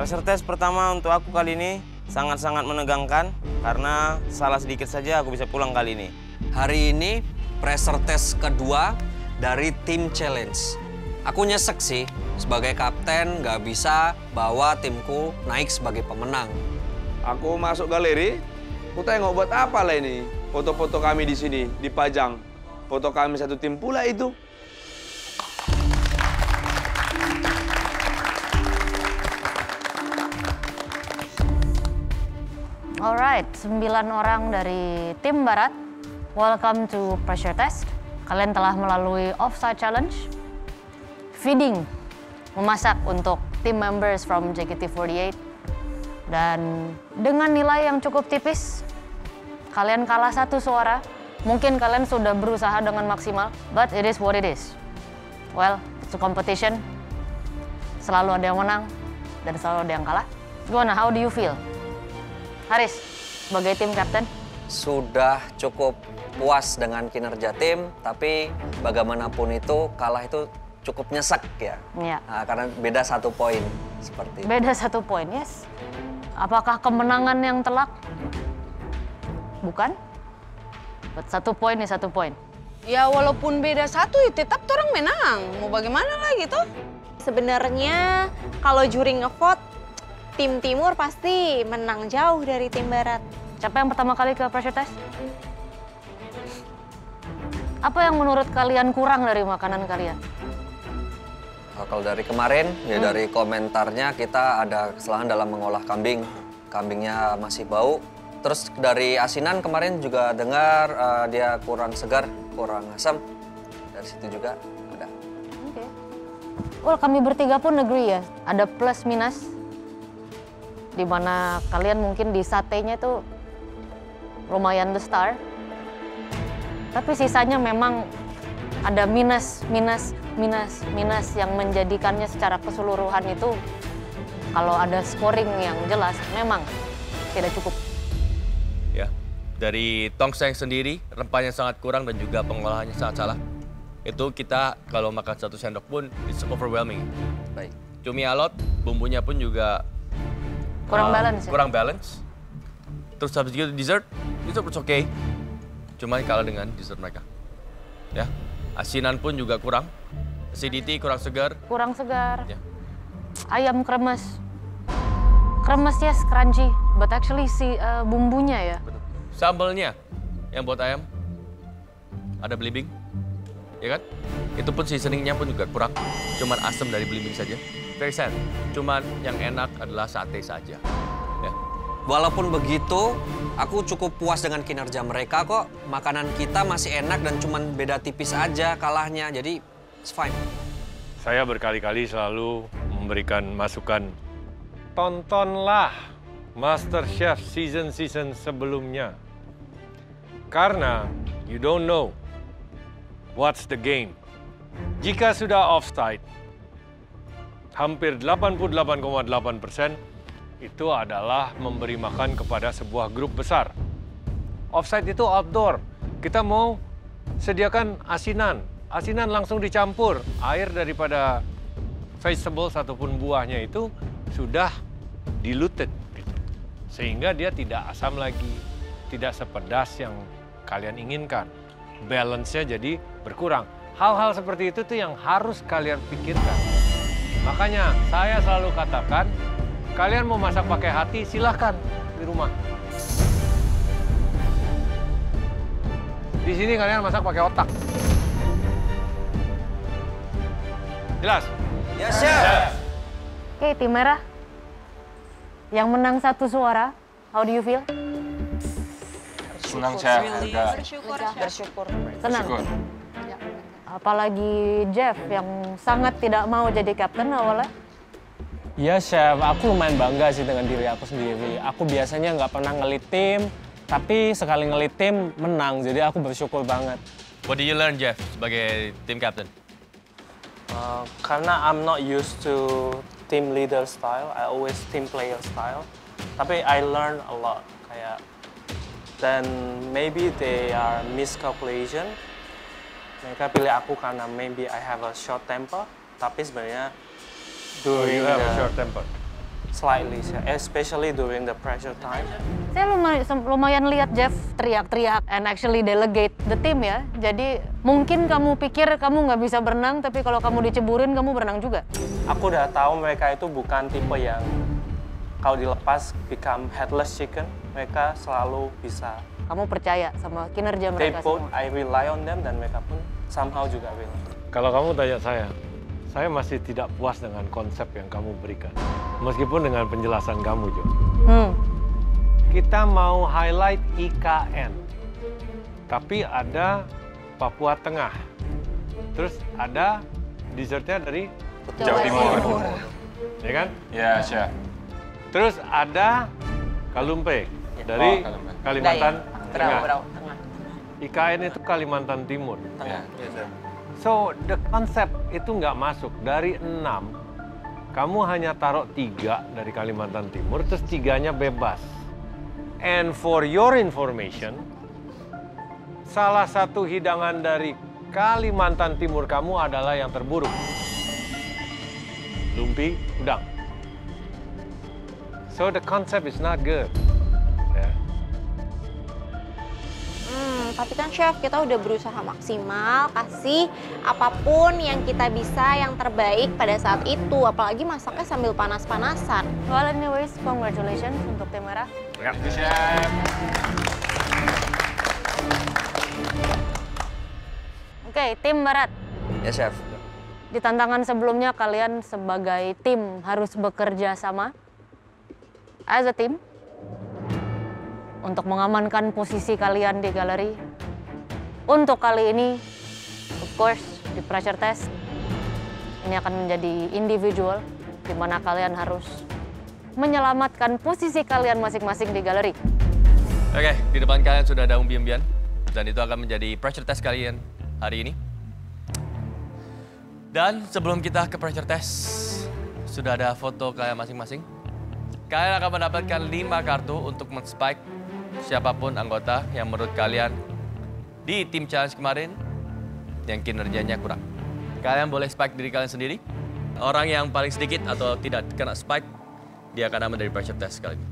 Pressure test pertama untuk aku kali ini sangat-sangat menegangkan karena salah sedikit saja aku bisa pulang kali ini. Hari ini pressure test kedua dari tim challenge. Aku nyesek sih, sebagai kapten nggak bisa bawa timku naik sebagai pemenang. Aku masuk galeri, aku tengok buat apa lah ini. Foto-foto kami di sini dipajang. Foto kami satu tim pula itu. Alright, 9 orang dari tim Barat. Welcome to pressure test. Kalian telah melalui offside challenge. Feeding, memasak untuk team members from JKT48. Dan dengan nilai yang cukup tipis, kalian kalah 1 suara. Mungkin kalian sudah berusaha dengan maksimal, but it is what it is. Well, it's a competition. Selalu ada yang menang dan selalu ada yang kalah. Gimana, how do you feel? Haris, sebagai tim kapten? Sudah cukup puas dengan kinerja tim, tapi bagaimanapun itu kalah itu cukup nyesek ya. Iya. Nah, karena beda 1 poin seperti itu. Beda 1 poin, yes. Apakah kemenangan yang telak? Bukan. But 1 poin nih 1 poin. Ya walaupun beda 1 ya tetap orang menang. Mau bagaimana lagi tuh? Sebenarnya kalau juri ngevote, tim Timur pasti menang jauh dari tim Barat. Siapa yang pertama kali ke pressure test? Apa yang menurut kalian kurang dari makanan kalian? Kalau dari kemarin, ya dari komentarnya kita ada kesalahan dalam mengolah kambing. Kambingnya masih bau. Terus dari asinan kemarin juga dengar dia kurang segar, kurang asam. Dari situ juga ada. Oke. Well, kami bertiga pun agree ya. Ada plus minus. Di mana kalian mungkin di satenya tuh lumayan the star. Tapi sisanya memang ada minus yang menjadikannya secara keseluruhan itu kalau ada scoring yang jelas memang tidak cukup. Ya, dari tongseng sendiri rempahnya sangat kurang dan juga pengolahannya sangat salah. Itu kita kalau makan 1 sendok pun it's overwhelming. Baik. Cumi alot, bumbunya pun juga Kurang balance ya? Kurang balance. Terus habis itu dessert was okay. Cuman kalah dengan dessert mereka. Ya, asinan pun juga kurang. Acidity kurang segar. Kurang segar. Ya. Ayam kremes. Kremes yes, crunchy. But actually si bumbunya ya. Betul. Sambalnya yang buat ayam ada belimbing. Ya kan? Itu pun seasoningnya pun juga kurang. Cuman asam dari belimbing saja. Very sad. Cuman yang enak adalah sate saja. Ya. Walaupun begitu, aku cukup puas dengan kinerja mereka kok. Makanan kita masih enak dan cuman beda tipis aja kalahnya. Jadi, it's fine. Saya berkali-kali selalu memberikan masukan. Tontonlah MasterChef season-season sebelumnya. Karena you don't know what's the game. Jika sudah offside, hampir 88,8% itu adalah memberi makan kepada sebuah grup besar. Offside itu outdoor. Kita mau sediakan asinan. Asinan langsung dicampur. Air daripada vegetable ataupun buahnya itu sudah diluted. Gitu. Sehingga dia tidak asam lagi, tidak sepedas yang kalian inginkan. Balance-nya jadi berkurang. Hal-hal seperti itu tuh yang harus kalian pikirkan. Makanya saya selalu katakan, kalian mau masak pakai hati, silahkan di rumah. Di sini kalian masak pakai otak. Jelas? Yes, chef. Oke, tim merah. Yang menang 1 suara, how do you feel? Senang, Chef. Bersyukur. Senang? Apalagi Jeff yang sangat tidak mau jadi kapten awalnya. Iya, Chef. Aku lumayan bangga sih dengan diri aku sendiri. Aku biasanya nggak pernah ngelit tim, tapi sekali ngelit tim menang. Jadi aku bersyukur banget. What did you learn, Jeff, sebagai tim captain? Karena I'm not used to team leader style, I always team player style. Tapi I learn a lot. Kayak, then maybe they are miscalculation. Mereka pilih aku karena maybe I have a short temper, tapi sebenarnya You have a short temper. slightly, especially during the pressure time. Saya lumayan lihat Jeff teriak-teriak and actually delegate the team ya. Jadi mungkin kamu pikir kamu nggak bisa berenang, tapi kalau kamu diceburin kamu berenang juga. Aku udah tahu mereka itu bukan tipe yang kalau dilepas become headless chicken. Mereka selalu bisa. Kamu percaya sama kinerja They mereka both, semua? I rely on them dan mereka pun somehow juga will. Kalau kamu tanya saya masih tidak puas dengan konsep yang kamu berikan. Meskipun dengan penjelasan kamu, Jo. Kita mau highlight IKN. Tapi ada Papua Tengah. Terus ada dessertnya dari Jawa Timur. Ya kan? Ya, Chef. Terus ada Kalumpe dari Kalumpe. Kalimantan Tengah. Tengah. IKN itu Kalimantan Timur. Ya. So, the concept itu nggak masuk. Dari 6, kamu hanya taruh 3 dari Kalimantan Timur, terus 3-nya bebas. And for your information, salah satu hidangan dari Kalimantan Timur kamu adalah yang terburuk. Lumpi udang. So, the concept is not good. Ya. Tapi kan Chef, kita udah berusaha maksimal, kasih apapun yang kita bisa yang terbaik pada saat itu. Apalagi masaknya sambil panas-panasan. Well, anyways, congratulations untuk tim merah. Thank you, Chef. Oke, tim barat. Ya, Chef. Di tantangan sebelumnya kalian sebagai tim harus bekerja sama as a team untuk mengamankan posisi kalian di galeri. Untuk kali ini, of course, di pressure test, ini akan menjadi individual, di mana kalian harus menyelamatkan posisi kalian masing-masing di galeri. Oke, di depan kalian sudah ada umbi-umbian, dan itu akan menjadi pressure test kalian hari ini. Dan sebelum kita ke pressure test, sudah ada foto kalian masing-masing. Kalian akan mendapatkan 5 kartu untuk men-spike siapapun anggota yang menurut kalian di tim challenge kemarin yang kinerjanya kurang. Kalian boleh spike diri kalian sendiri. Orang yang paling sedikit atau tidak kena spike, dia akan aman dari pressure test kali ini.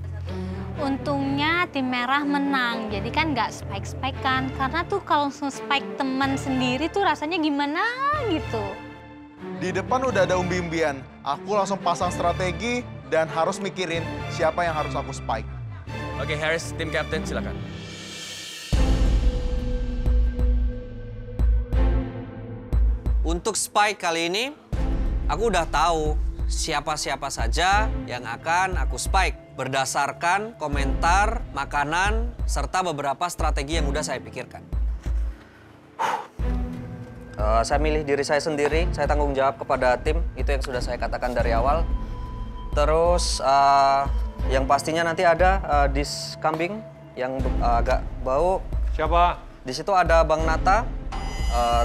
Untungnya tim merah menang, jadi kan nggak spike-spike kan. Karena tuh kalau langsung spike teman sendiri tuh rasanya gimana gitu. Di depan udah ada umbi-umbian, aku langsung pasang strategi dan harus mikirin siapa yang harus aku spike. Oke, Harris, tim captain silakan. Untuk spike kali ini, aku udah tahu siapa-siapa saja yang akan aku spike berdasarkan komentar, makanan, serta beberapa strategi yang udah saya pikirkan. Saya milih diri saya sendiri, saya tanggung jawab kepada tim, itu yang sudah saya katakan dari awal. Terus yang pastinya nanti ada dish kambing yang agak bau. Siapa? Di situ ada Bang Nata.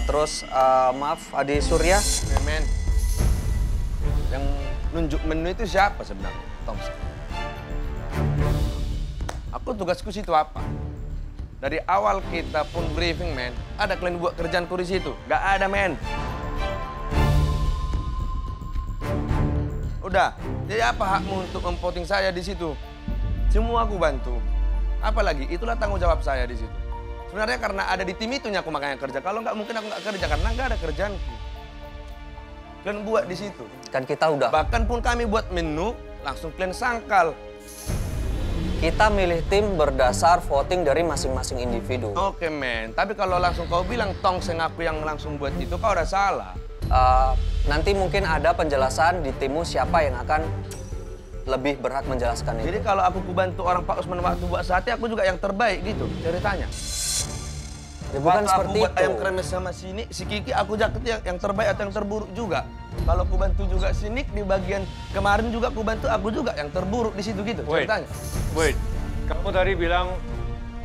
Terus maaf Adi Surya. Men, yang nunjuk menu itu siapa sebenarnya? Thompson. Aku tugasku situ apa? Dari awal kita pun briefing, men. Ada kalian buat kerjaanku di situ? Gak ada, men. Udah, jadi apa hakmu untuk mempoting saya di situ? Semua aku bantu. Apalagi, itulah tanggung jawab saya di situ. Sebenarnya karena ada di tim itunya aku makanya kerja. Kalau nggak mungkin aku nggak kerja karena nggak ada kerjaanku. Kalian buat di situ. Kan kita udah. Bahkan pun kami buat menu langsung kalian sangkal. Kita milih tim berdasar voting dari masing-masing individu. Oke, men. Tapi kalau langsung kau bilang Tongseng aku yang langsung buat itu, kau udah salah. Nanti mungkin ada penjelasan di timmu siapa yang akan lebih berhak menjelaskan itu. Jadi kalau aku bantu orang Pak Usman waktu buat sate, aku juga yang terbaik gitu ceritanya. Ya, bukan waktu seperti aku buat itu. ayam kremes sama si Kiki, aku jaket yang terbaik atau yang terburuk juga. Kalau aku bantu juga si Nick di bagian kemarin juga aku bantu, aku juga yang terburuk di situ gitu ceritanya. Wait, kamu tadi bilang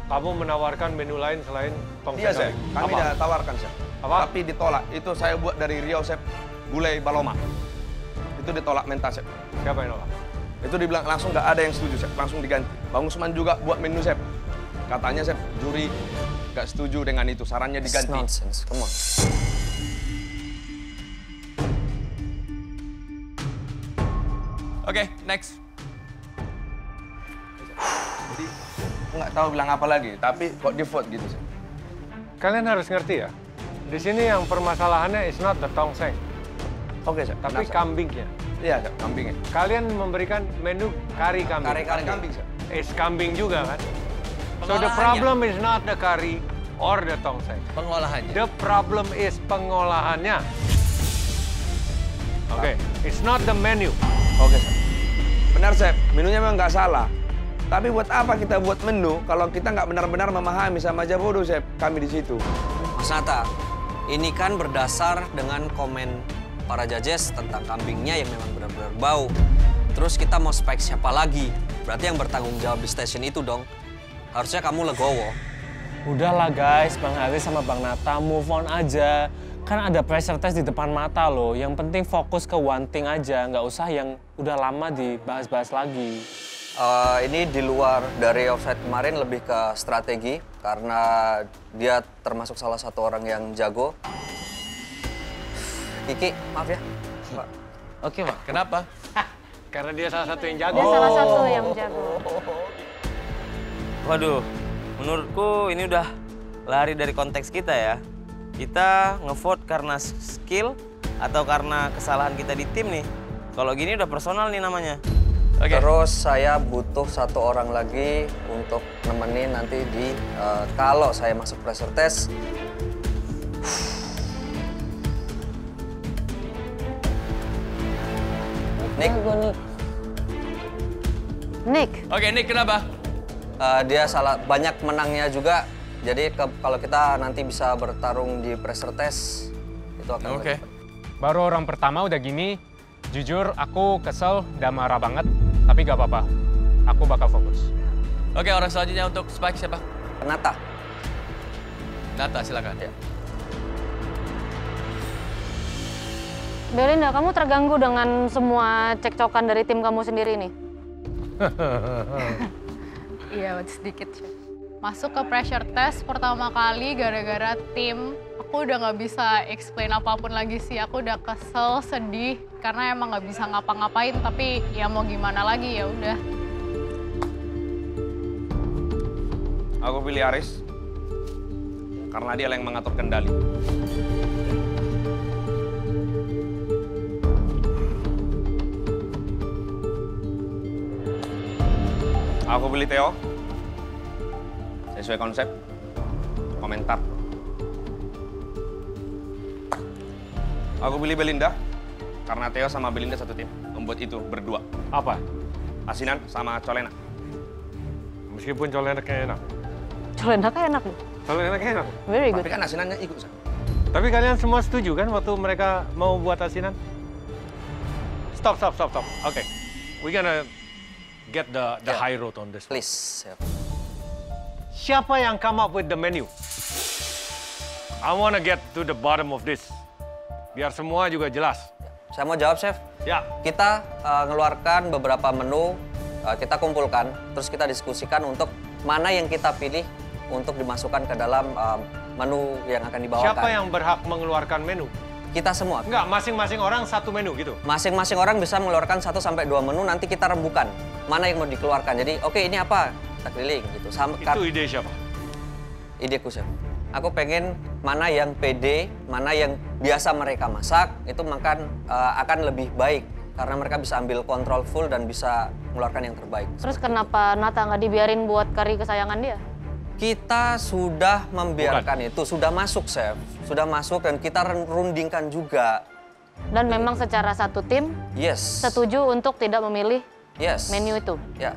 kamu menawarkan menu lain selain tongseng. Iya, Chef. Kami Apa? udah tawarkan, Chef. Apa? Tapi ditolak. Itu saya buat dari Riau, Chef. Gulai Baloma. Itu ditolak mentah, Chef. Siapa yang nolak? Itu dibilang langsung nggak ada yang setuju, Chef. Langsung diganti. Bang Usman juga buat menu, Chef. Katanya, Chef, juri nggak setuju dengan itu. Sarannya diganti. Nonsense, come on. Oke, next. Aku nggak tahu bilang apa lagi, tapi kok default gitu sih. Kalian harus ngerti ya, di sini yang permasalahannya is not the tongseng, Oke, Chef. tapi kambingnya. Iya, Chef, kambingnya. Kalian memberikan menu kari kambing. Kari kambing, Chef. Is kambing juga kan? So the problem is not the curry or the tongseng. Pengolahannya. The problem is pengolahannya. Oke, it's not the menu. Oke, Chef. Benar, Chef. Menunya memang nggak salah. Tapi buat apa kita buat menu kalau kita nggak benar-benar memahami, sama aja bodoh, Chef, kami di situ. Mas Nata, ini kan berdasar dengan komen para judges tentang kambingnya yang memang benar-benar bau. Terus kita mau spek siapa lagi? Berarti yang bertanggung jawab di stasiun itu dong. Harusnya kamu legowo. Udahlah guys, Bang Haris sama Bang Nata, move on aja. Kan ada pressure test di depan mata loh. Yang penting fokus ke one thing aja, nggak usah yang udah lama dibahas-bahas lagi. Ini di luar dari offside kemarin, lebih ke strategi. Karena dia termasuk salah satu orang yang jago. Kiki, maaf ya. Mbak. Oke, Pak. Kenapa? Karena dia salah satu yang jago. Dia salah satu yang jago. Waduh, menurutku ini udah lari dari konteks kita ya. Kita ngevote karena skill atau karena kesalahan kita di tim nih. Kalau gini udah personal nih namanya. Terus saya butuh satu orang lagi untuk nemenin nanti di kalau saya masuk pressure test. Nick. Oke, Nick kenapa? Dia salah banyak menangnya juga. Jadi kalau kita nanti bisa bertarung di pressure test itu akan Oke. Baru orang pertama udah gini, jujur aku kesel dan marah banget, tapi gak apa-apa. Aku bakal fokus. Oke, orang selanjutnya untuk spike siapa? Nata. Nata, silakan. Ya. Belinda, kamu terganggu dengan semua cekcokan dari tim kamu sendiri nih? Iya, sedikit, Chef. Masuk ke pressure test pertama kali gara-gara tim, aku udah nggak bisa explain apapun lagi sih. Aku udah kesel, sedih, karena emang nggak bisa ngapa-ngapain, tapi ya mau gimana lagi, ya udah. Aku pilih Aris karena dia yang mengatur kendali. Aku pilih Theo. Sesuai konsep, komentar. Aku pilih Belinda, karena Theo sama Belinda satu tim. Membuat itu berdua. Apa? Asinan sama Colena. Meskipun Colenaknya enak. Colenaknya enak loh. Colenaknya enak. Very good. Tapi kan asinannya ikut, Sa. Tapi kalian semua setuju kan waktu mereka mau buat asinan? Stop. Oke. We gonna get the high road on this. Please. Siapa yang come up with the menu? I wanna get to the bottom of this. Biar semua juga jelas. Saya mau jawab, Chef. Ya. Kita ngeluarkan beberapa menu, kita kumpulkan, terus kita diskusikan untuk mana yang kita pilih untuk dimasukkan ke dalam menu yang akan dibawakan. Siapa yang berhak mengeluarkan menu? Kita semua. Enggak, masing-masing orang satu menu gitu. Masing-masing orang bisa mengeluarkan 1 sampai 2 menu, nanti kita rembukan mana yang mau dikeluarkan. Jadi, oke, ini apa? Kita keliling gitu. Itu ide siapa? Ideku, Chef. Aku pengen mana yang pede, mana yang biasa mereka masak, itu akan lebih baik. Karena mereka bisa ambil kontrol full dan bisa mengeluarkan yang terbaik. Terus kenapa Nata nggak dibiarin buat kari kesayangan dia? Kita sudah membiarkan itu, sudah masuk, Chef. Sudah masuk dan kita rundingkan juga. Dan memang secara satu tim, setuju untuk tidak memilih menu itu? Ya.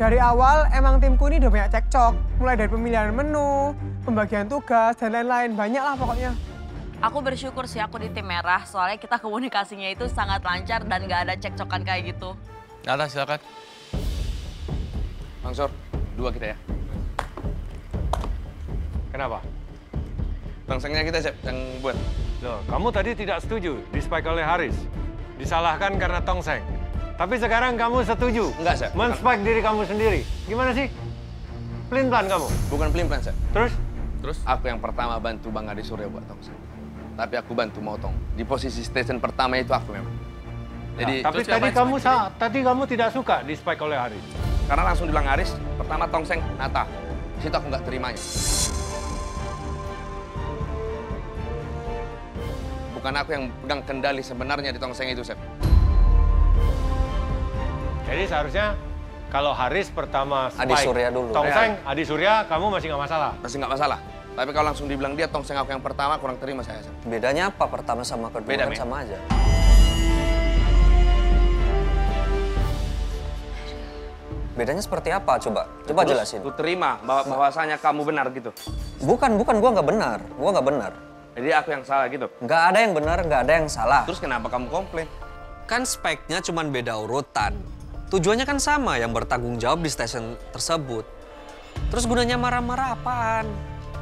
Dari awal emang timku ini udah banyak cekcok. Mulai dari pemilihan menu, pembagian tugas, dan lain-lain. Banyak lah pokoknya. Aku bersyukur sih aku di tim merah, soalnya kita komunikasinya itu sangat lancar dan gak ada cekcokan kayak gitu. Nata, silakan. Bang Sor, 2 kita ya. Kenapa? Tongsengnya kita, Chef, yang buat. Loh, kamu tadi tidak setuju, di-spike oleh Haris. Disalahkan karena tongseng. Tapi sekarang kamu setuju. Enggak, Chef. Men-spike diri kamu sendiri. Gimana sih? Pelin-pelan kamu? Bukan pelin-pelan, Chef. Terus? Aku yang pertama bantu Bang Adi Surya buat tongseng. Tapi aku bantu motong. Di posisi station pertama itu aku memang. Jadi, Nah, tapi tadi kamu tidak suka di-spike oleh Haris. Karena langsung bilang Aris, pertama tongseng, Nata. Di situ aku nggak terimanya. Bukan aku yang pegang kendali sebenarnya di tongseng itu, Chef. Jadi seharusnya kalau Haris pertama Adi spike, Surya dulu. tongseng, Adi Surya, kamu masih nggak masalah? Masih nggak masalah. Tapi kalau langsung dibilang dia tongseng aku yang pertama, kurang terima saya, Chef. Bedanya apa pertama sama kedua? Beda, Kan Men. sama aja. Bedanya seperti apa? Coba Terus jelasin. Ku terima bahwasanya kamu benar gitu. Bukan, gua nggak benar. Gua nggak benar. Jadi aku yang salah gitu. Nggak ada yang benar, nggak ada yang salah. Terus kenapa kamu komplain? Kan speknya cuma beda urutan. Tujuannya kan sama, yang bertanggung jawab di stasiun tersebut. Terus gunanya marah-marah apaan?